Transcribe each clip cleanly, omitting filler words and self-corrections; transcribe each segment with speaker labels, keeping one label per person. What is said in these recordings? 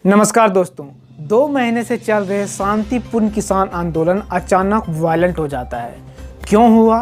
Speaker 1: नमस्कार दोस्तों, 2 महीने से चल रहे शांतिपूर्ण किसान आंदोलन अचानक वायलेंट हो जाता है। क्यों हुआ,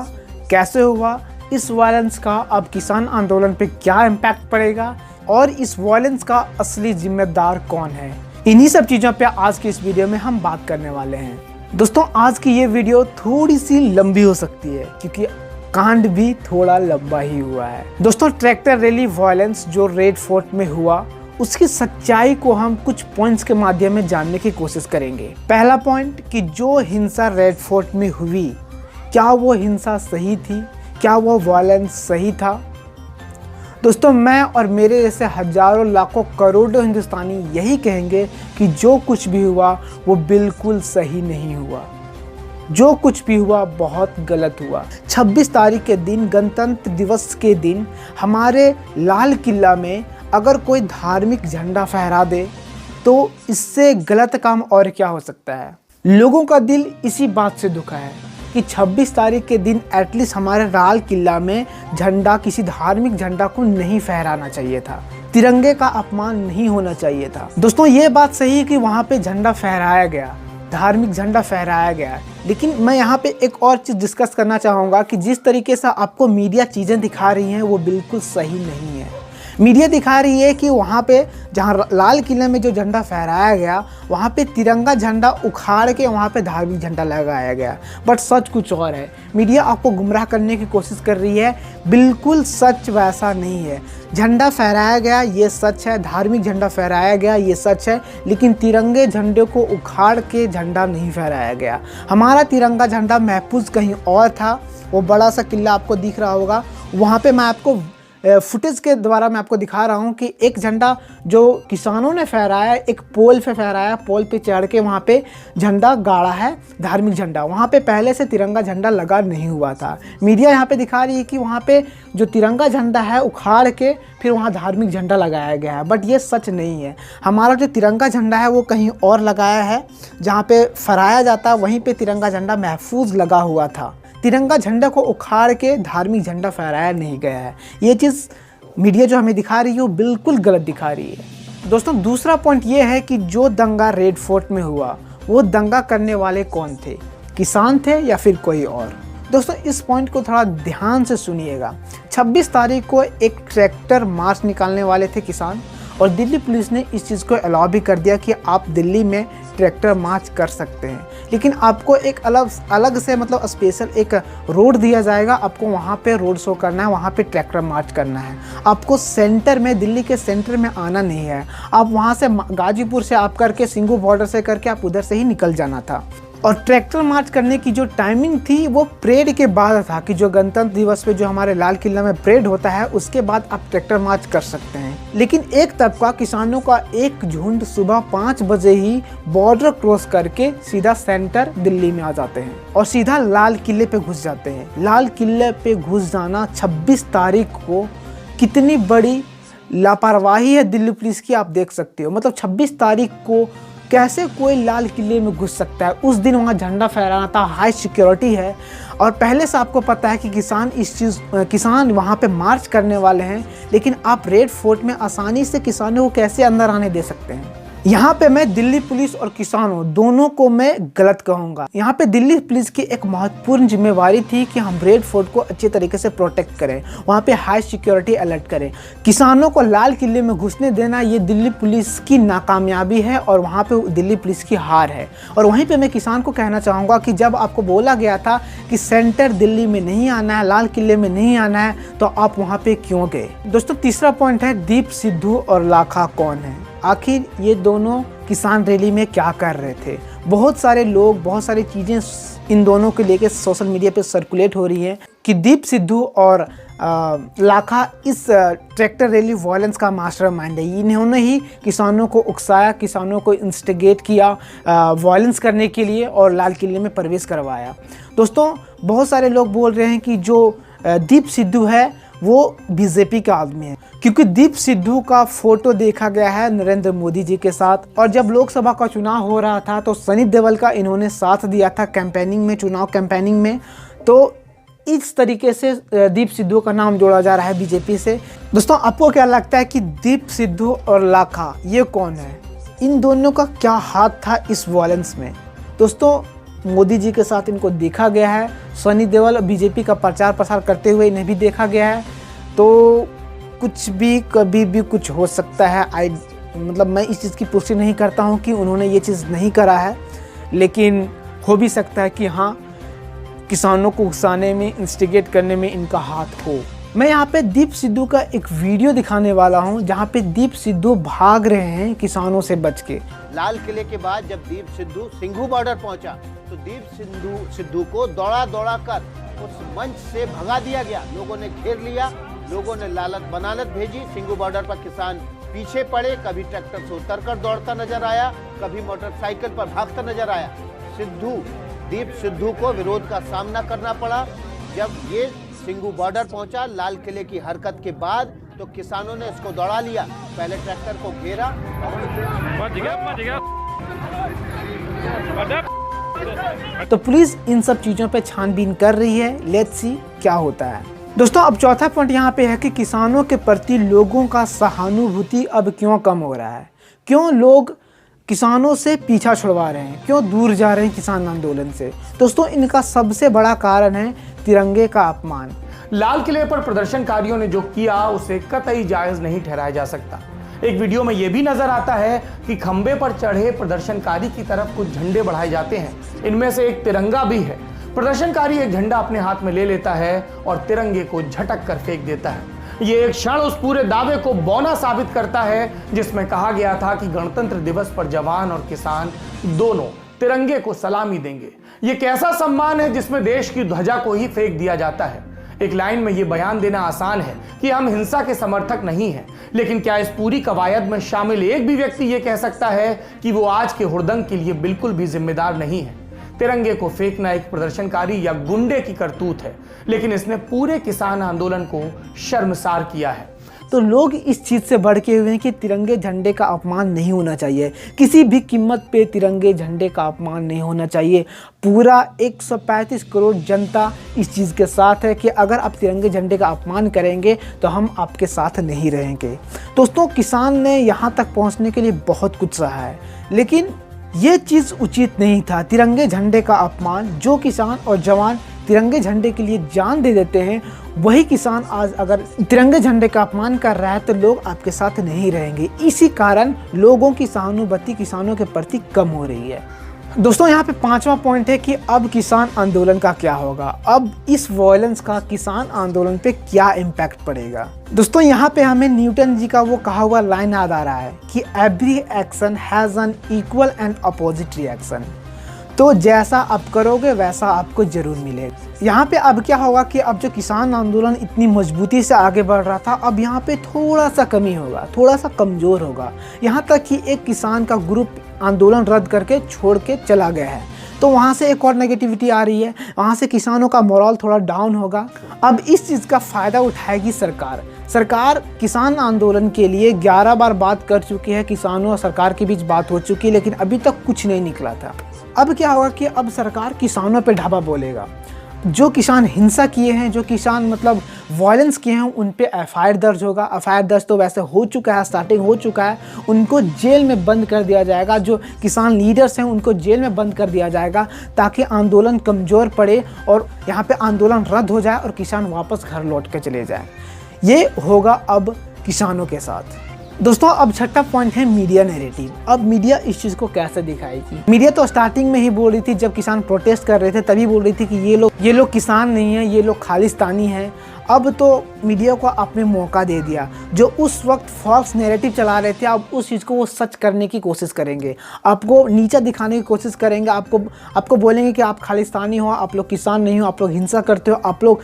Speaker 1: कैसे हुआ, इस वायलेंस का अब किसान आंदोलन पे क्या इम्पैक्ट पड़ेगा और इस वायलेंस का असली जिम्मेदार कौन है, इन्हीं सब चीज़ों पे आज की इस वीडियो में हम बात करने वाले हैं। दोस्तों, आज की ये वीडियो थोड़ी सी लंबी हो सकती है क्योंकि कांड भी थोड़ा लंबा ही हुआ है। दोस्तों, ट्रैक्टर रैली वायलेंस जो रेड फोर्ट में हुआ, उसकी सच्चाई को हम कुछ पॉइंट्स के माध्यम में जानने की कोशिश करेंगे। पहला पॉइंट कि जो हिंसा रेड फोर्ट में हुई, क्या वो हिंसा सही थी, क्या वो वायलेंस सही था? दोस्तों, मैं और मेरे जैसे हजारों लाखों करोड़ों हिंदुस्तानी यही कहेंगे कि जो कुछ भी हुआ वो बिल्कुल सही नहीं हुआ। जो कुछ भी हुआ बहुत गलत हुआ। 26 तारीख के दिन, गणतंत्र दिवस के दिन, हमारे लाल किला में अगर कोई धार्मिक झंडा फहरा दे तो इससे गलत काम और क्या हो सकता है। लोगों का दिल इसी बात से दुखा है कि 26 तारीख के दिन एटलीस्ट हमारे लाल किला में झंडा, किसी धार्मिक झंडा को नहीं फहराना चाहिए था। तिरंगे का अपमान नहीं होना चाहिए था। दोस्तों, ये बात सही है कि वहाँ पे झंडा फहराया गया, धार्मिक झंडा फहराया गया, लेकिन मैं यहाँ पे एक और चीज़ डिस्कस करना चाहूँगा कि जिस तरीके से आपको मीडिया चीज़ें दिखा रही हैं वो बिल्कुल सही नहीं है। मीडिया दिखा रही है कि वहाँ पे जहाँ लाल किले में जो झंडा फहराया गया, वहाँ पे तिरंगा झंडा उखाड़ के वहाँ पे धार्मिक झंडा लगाया गया, बट सच कुछ और है। मीडिया आपको गुमराह करने की कोशिश कर रही है, बिल्कुल सच वैसा नहीं है। झंडा फहराया गया ये सच है, धार्मिक झंडा फहराया गया ये सच है, लेकिन तिरंगे झंडे को उखाड़ के झंडा नहीं फहराया गया। हमारा तिरंगा झंडा महफूज कहीं और था। वो बड़ा सा किला आपको दिख रहा होगा, वहाँ पे मैं आपको फुटेज के द्वारा मैं आपको दिखा रहा हूँ कि एक झंडा जो किसानों ने फहराया, एक पोल पे फहराया, पोल पे चढ़ के वहाँ पे झंडा गाड़ा है, धार्मिक झंडा। वहाँ पे पहले से तिरंगा झंडा लगा नहीं हुआ था। मीडिया यहाँ पे दिखा रही है कि वहाँ पे जो तिरंगा झंडा है उखाड़ के फिर वहाँ धार्मिक झंडा लगाया गया है, बट ये सच नहीं है। हमारा जो तिरंगा झंडा है वो कहीं और लगाया है, जहाँ पे फहराया जाता वहीं पे तिरंगा झंडा महफूज लगा हुआ था। तिरंगा झंडा को उखाड़ के धार्मिक झंडा फहराया नहीं गया है। ये चीज़ मीडिया जो हमें दिखा रही है वो बिल्कुल गलत दिखा रही है। दोस्तों, दूसरा पॉइंट ये है कि जो दंगा रेड फोर्ट में हुआ, वो दंगा करने वाले कौन थे? किसान थे या फिर कोई और? दोस्तों, इस पॉइंट को थोड़ा ध्यान से सुनिएगा। 26 तारीख को एक ट्रैक्टर मार्च निकालने वाले थे किसान, और दिल्ली पुलिस ने इस चीज़ को अलाउ भी कर दिया कि आप दिल्ली में ट्रैक्टर मार्च कर सकते हैं, लेकिन आपको एक अलग से मतलब स्पेशल एक रोड दिया जाएगा। आपको वहाँ पे रोड शो करना है, वहाँ पे ट्रैक्टर मार्च करना है। आपको सेंटर में, दिल्ली के सेंटर में आना नहीं है। आप वहाँ से गाजीपुर से आप करके, सिंघू बॉर्डर से करके आप उधर से ही निकल जाना था। और ट्रैक्टर मार्च करने की जो टाइमिंग थी वो परेड के बाद था, कि जो गणतंत्र दिवस पे जो हमारे लाल किला में परेड होता है उसके बाद आप ट्रैक्टर मार्च कर सकते हैं। लेकिन एक तबका किसानों का एक झुंड सुबह 5 बजे ही बॉर्डर क्रॉस करके सीधा सेंटर दिल्ली में आ जाते हैं और सीधा लाल किले पे घुस जाते हैं। लाल किले पे घुस जाना 26 तारीख को कितनी बड़ी लापरवाही है दिल्ली पुलिस की, आप देख सकते हो। मतलब 26 तारीख को कैसे कोई लाल किले में घुस सकता है? उस दिन वहाँ झंडा फहराना था, हाई सिक्योरिटी है, और पहले से आपको पता है कि किसान वहाँ पे मार्च करने वाले हैं, लेकिन आप रेड फोर्ट में आसानी से किसानों को कैसे अंदर आने दे सकते हैं? यहाँ पे मैं दिल्ली पुलिस और किसानों दोनों को मैं गलत कहूँगा। यहाँ पे दिल्ली पुलिस की एक महत्वपूर्ण जिम्मेवारी थी कि हम रेड फोर्ट को अच्छे तरीके से प्रोटेक्ट करें, वहाँ पे हाई सिक्योरिटी अलर्ट करें। किसानों को लाल किले में घुसने देना ये दिल्ली पुलिस की नाकामयाबी है और वहाँ पे दिल्ली पुलिस की हार है। और वहीं पे मैं किसान को कहना चाहूँगा कि जब आपको बोला गया था कि सेंटर दिल्ली में नहीं आना है, लाल किले में नहीं आना है, तो आप वहाँ पे क्यों गए? दोस्तों, तीसरा पॉइंट है दीप सिद्धू और लाखा कौन है? आखिर ये दोनों किसान रैली में क्या कर रहे थे? बहुत सारे लोग, बहुत सारी चीज़ें इन दोनों को लेके सोशल मीडिया पे सर्कुलेट हो रही हैं कि दीप सिद्धू और लाखा इस ट्रैक्टर रैली वायलेंस का मास्टरमाइंड है। इन्होंने ही किसानों को उकसाया, किसानों को इंस्टिगेट किया वायलेंस करने के लिए और लाल किले में प्रवेश करवाया। दोस्तों, बहुत सारे लोग बोल रहे हैं कि जो दीप सिद्धू है वो बीजेपी का आदमी है, क्योंकि दीप सिद्धू का फोटो देखा गया है नरेंद्र मोदी जी के साथ, और जब लोकसभा का चुनाव हो रहा था तो सनी देओल का इन्होंने साथ दिया था कैंपेनिंग में, चुनाव कैंपेनिंग में। तो इस तरीके से दीप सिद्धू का नाम जोड़ा जा रहा है बीजेपी से। दोस्तों, आपको क्या लगता है कि दीप सिद्धू और लाखा ये कौन है? इन दोनों का क्या हाथ था इस वायलेंस में? दोस्तों मोदी जी के साथ इनको देखा गया है, सनी देओल बीजेपी का प्रचार प्रसार करते हुए इन्हें भी देखा गया है। तो कुछ भी कभी भी कुछ हो सकता है। मतलब मैं इस चीज़ की पुष्टि नहीं करता हूँ कि उन्होंने ये चीज़ नहीं करा है, लेकिन हो भी सकता है कि हाँ, किसानों को उकसाने में, इंस्टिगेट करने में इनका हाथ हो। मैं यहाँ पे दीप सिद्धू का एक वीडियो दिखाने वाला हूँ जहाँ पे दीप सिद्धू भाग रहे हैं किसानों से बच के।
Speaker 2: लाल किले के बाद जब दीप सिद्धू सिंघू बॉर्डर पहुंचा तो दीप सिद्धू को दौड़ा दौड़ा कर उस मंच से भगा दिया गया। लोगों ने घेर लिया, लोगों ने लालत बनालत भेजी। सिंघू बॉर्डर पर किसान पीछे पड़े, कभी ट्रैक्टर से उतरकर दौड़ता नजर आया, कभी मोटरसाइकिल पर भागता नजर आया। दीप सिद्धू को विरोध का सामना करना पड़ा। जब ये सिंघू बॉर्डर पहुंचा लाल किले की हरकत के बाद, तो किसानों ने इसको दौड़ा लिया। पहले ट्रैक्टर को घेरा,
Speaker 1: तो पुलिस इन सब चीज़ों पे छानबीन कर रही है। लेट्स सी क्या होता है। दोस्तों अब चौथा पॉइंट यहाँ पे है कि किसानों के प्रति लोगों का सहानुभूति अब क्यों कम हो रहा है, क्यों लोग किसानों से पीछा छुड़वा रहे हैं, क्यों दूर जा रहे हैं किसान आंदोलन से। दोस्तों इनका सबसे बड़ा कारण है तिरंगे का अपमान।
Speaker 3: लाल किले पर प्रदर्शनकारियों ने जो किया उसे कतई जायज नहीं ठहराया जा सकता। एक वीडियो में यह भी नजर आता है कि खंबे पर चढ़े प्रदर्शनकारी की तरफ कुछ झंडे बढ़ाए जाते हैं, इनमें से एक तिरंगा भी है। प्रदर्शनकारी एक झंडा अपने हाथ में ले लेता है और तिरंगे को झटक कर फेंक देता है। ये एक क्षण उस पूरे दावे को बौना साबित करता है जिसमें कहा गया था कि गणतंत्र दिवस पर जवान और किसान दोनों तिरंगे को सलामी देंगे। ये कैसा सम्मान है जिसमें देश की ध्वजा को ही फेंक दिया जाता है। एक लाइन में ये बयान देना आसान है कि हम हिंसा के समर्थक नहीं हैं, लेकिन क्या इस पूरी कवायद में शामिल एक भी व्यक्ति ये कह सकता है कि वो आज के हुड़दंग के लिए बिल्कुल भी जिम्मेदार नहीं है? तिरंगे को फेंकना एक प्रदर्शनकारी या गुंडे की करतूत है, लेकिन इसने पूरे किसान आंदोलन को शर्मसार किया है।
Speaker 1: तो लोग इस चीज़ से भड़के हुए हैं कि तिरंगे झंडे का अपमान नहीं होना चाहिए, किसी भी कीमत पे तिरंगे झंडे का अपमान नहीं होना चाहिए। पूरा 135 करोड़ जनता इस चीज़ के साथ है कि अगर आप तिरंगे झंडे का अपमान करेंगे तो हम आपके साथ नहीं रहेंगे। दोस्तों किसान ने यहाँ तक पहुँचने के लिए बहुत कुछ सहा है, लेकिन ये चीज़ उचित नहीं था। तिरंगे झंडे का अपमान, जो किसान और जवान तिरंगे झंडे के लिए जान दे देते हैं, वही किसान आज अगर तिरंगे झंडे का अपमान कर रहा है तो लोग आपके साथ नहीं रहेंगे। इसी कारण लोगों की सहानुभूति किसानों के प्रति कम हो रही है। दोस्तों यहाँ पे पांचवा पॉइंट है कि अब किसान आंदोलन का क्या होगा, अब इस वायलेंस का किसान आंदोलन पे क्या इम्पैक्ट पड़ेगा। दोस्तों यहाँ पे हमें न्यूटन जी का वो कहा हुआ लाइन याद आ रहा है कि every action has an equal and opposite reaction. तो जैसा आप करोगे वैसा आपको जरूर मिलेगा। यहाँ पे अब क्या होगा कि अब जो किसान आंदोलन इतनी मजबूती से आगे बढ़ रहा था, अब यहाँ पे थोड़ा सा कमी होगा, थोड़ा सा कमज़ोर होगा। यहाँ तक कि एक किसान का ग्रुप आंदोलन रद्द करके छोड़ के चला गया है, तो वहाँ से एक और नेगेटिविटी आ रही है, वहाँ से किसानों का मोरल थोड़ा डाउन होगा। अब इस चीज़ का फ़ायदा उठाएगी सरकार किसान आंदोलन के लिए 11 बार बात कर चुकी है, किसानों और सरकार के बीच बात हो चुकी है, लेकिन अभी तक कुछ नहीं निकला था। अब क्या होगा कि अब सरकार किसानों पे ढाबा बोलेगा। जो किसान हिंसा किए हैं, जो किसान मतलब वायलेंस किए हैं, उन पे एफआईआर दर्ज होगा। एफआईआर दर्ज तो वैसे हो चुका है, स्टार्टिंग हो चुका है। उनको जेल में बंद कर दिया जाएगा, जो किसान लीडर्स हैं उनको जेल में बंद कर दिया जाएगा, ताकि आंदोलन कमज़ोर पड़े और यहाँ पे आंदोलन रद्द हो जाए और किसान वापस घर लौट के चले जाए। ये होगा अब किसानों के साथ। दोस्तों अब छठा पॉइंट है मीडिया नैरेटिव। अब मीडिया इस चीज़ को कैसे दिखाएगी। मीडिया तो स्टार्टिंग में ही बोल रही थी, जब किसान प्रोटेस्ट कर रहे थे तभी बोल रही थी कि ये लोग किसान नहीं हैं, ये लोग खालिस्तानी हैं। अब तो मीडिया को आपने मौका दे दिया। जो उस वक्त फॉल्स नैरेटिव चला रहे थे, अब उस चीज़ को वो सच करने की कोशिश करेंगे, आपको नीचा दिखाने की कोशिश करेंगे, आपको बोलेंगे कि आप खालिस्तानी हो, आप लोग किसान नहीं हो, आप लोग हिंसा करते हो, आप लोग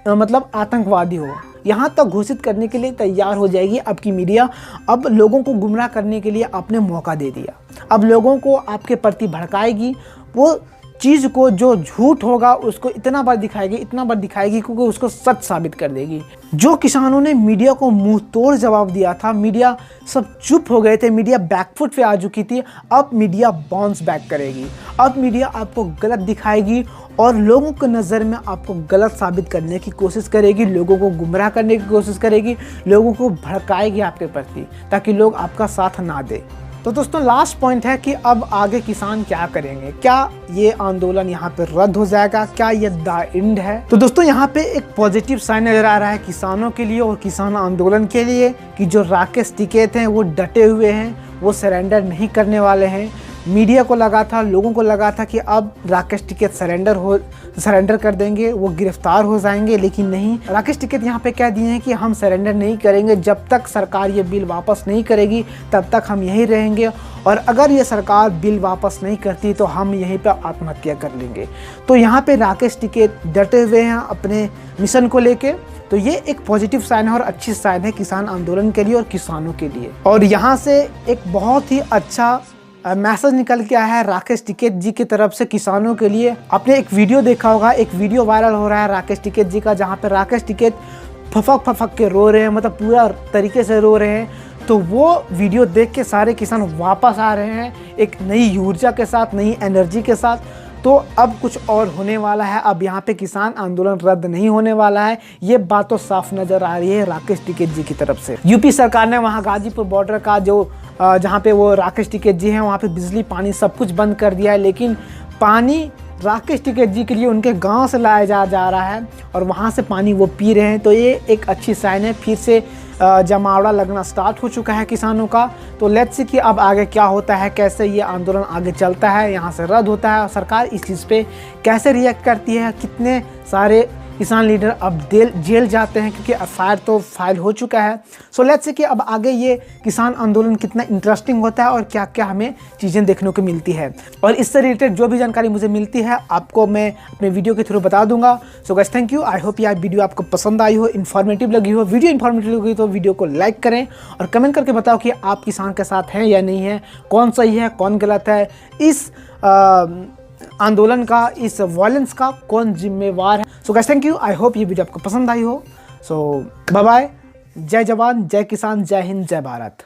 Speaker 1: मतलब आतंकवादी हो। यहाँ तक घोषित करने के लिए तैयार हो जाएगी अब की मीडिया। अब लोगों को गुमराह करने के लिए आपने मौका दे दिया। अब लोगों को आपके प्रति भड़काएगी, वो चीज़ को जो झूठ होगा उसको इतना बार दिखाएगी क्योंकि उसको सच साबित कर देगी। जो किसानों ने मीडिया को मुंह तोड़ जवाब दिया था, मीडिया सब चुप हो गए थे, मीडिया बैकफुट पे आ चुकी थी, अब मीडिया बाउंस बैक करेगी। अब मीडिया आपको गलत दिखाएगी और लोगों की नज़र में आपको गलत साबित करने की कोशिश करेगी, लोगों को गुमराह करने की कोशिश करेगी, लोगों को भड़काएगी आपके प्रति, ताकि लोग आपका साथ ना दें। तो दोस्तों लास्ट पॉइंट है कि अब आगे किसान क्या करेंगे, क्या ये आंदोलन यहाँ पे रद्द हो जाएगा, क्या ये द एंड है। तो दोस्तों यहाँ पे एक पॉजिटिव साइन नजर आ रहा है किसानों के लिए और किसान आंदोलन के लिए कि जो राकेश टिकैत हैं वो डटे हुए हैं, वो सरेंडर नहीं करने वाले हैं। मीडिया को लगा था, लोगों को लगा था कि अब राकेश टिकैत सरेंडर कर देंगे, वो गिरफ्तार हो जाएंगे, लेकिन नहीं। राकेश टिकैत यहाँ पे कह दिए हैं कि हम सरेंडर नहीं करेंगे, जब तक सरकार ये बिल वापस नहीं करेगी तब तक हम यहीं रहेंगे, और अगर ये सरकार बिल वापस नहीं करती तो हम यहीं पे आत्महत्या कर लेंगे। तो यहाँ पे राकेश टिकैत डटे हुए हैं अपने मिशन को लेके। तो ये एक पॉजिटिव साइन है और अच्छी साइन है किसान आंदोलन के लिए और किसानों के लिए। और यहाँ से एक बहुत ही अच्छा मैसेज निकल के आया है राकेश टिकैत जी की तरफ से किसानों के लिए। आपने एक वीडियो देखा होगा, एक वीडियो वायरल हो रहा है राकेश टिकैत जी का, जहाँ पे राकेश टिकैत फफक फफक के रो रहे हैं, मतलब पूरा तरीके से रो रहे हैं। तो वो वीडियो देख के सारे किसान वापस आ रहे हैं एक नई ऊर्जा के साथ, नई एनर्जी के साथ। तो अब कुछ और होने वाला है, अब यहाँ पे किसान आंदोलन रद्द नहीं होने वाला है, ये बात तो साफ नजर आ रही है राकेश टिकैत जी की तरफ से। यूपी सरकार ने वहाँ गाजीपुर बॉर्डर का जो जहाँ पे वो राकेश टिकैत जी हैं वहाँ पे बिजली पानी सब कुछ बंद कर दिया है, लेकिन पानी राकेश टिकैत जी के लिए उनके गांव से लाया जा रहा है और वहाँ से पानी वो पी रहे हैं। तो ये एक अच्छी साइन है, फिर से जमावड़ा लगना स्टार्ट हो चुका है किसानों का। तो लेट्स सी कि अब आगे क्या होता है, कैसे ये आंदोलन आगे चलता है, यहाँ से रद्द होता है और सरकार इस चीज़ पे कैसे रिएक्ट करती है। कितने सारे किसान लीडर अब जेल जाते हैं क्योंकि एफआईआर तो फाइल हो चुका है। सो लेट्स सी कि अब आगे ये किसान आंदोलन कितना इंटरेस्टिंग होता है और क्या क्या हमें चीज़ें देखने को मिलती है। और इससे रिलेटेड जो भी जानकारी मुझे मिलती है आपको मैं अपने वीडियो के थ्रू बता दूंगा। So guys thank you, I hope ये वीडियो आपको पसंद आई हो, इन्फॉर्मेटिव लगी हो। वीडियो इन्फॉर्मेटिव लगी तो वीडियो को लाइक करें और कमेंट करके बताओ कि आप किसान के साथ हैं या नहीं है, कौन सही है कौन गलत है, इस आंदोलन का, इस वायलेंस का कौन जिम्मेवार है। So guys thank you, I hope ये वीडियो आपको पसंद आई हो। सो बाय बाय, जय जवान, जय किसान, जय हिंद, जय भारत।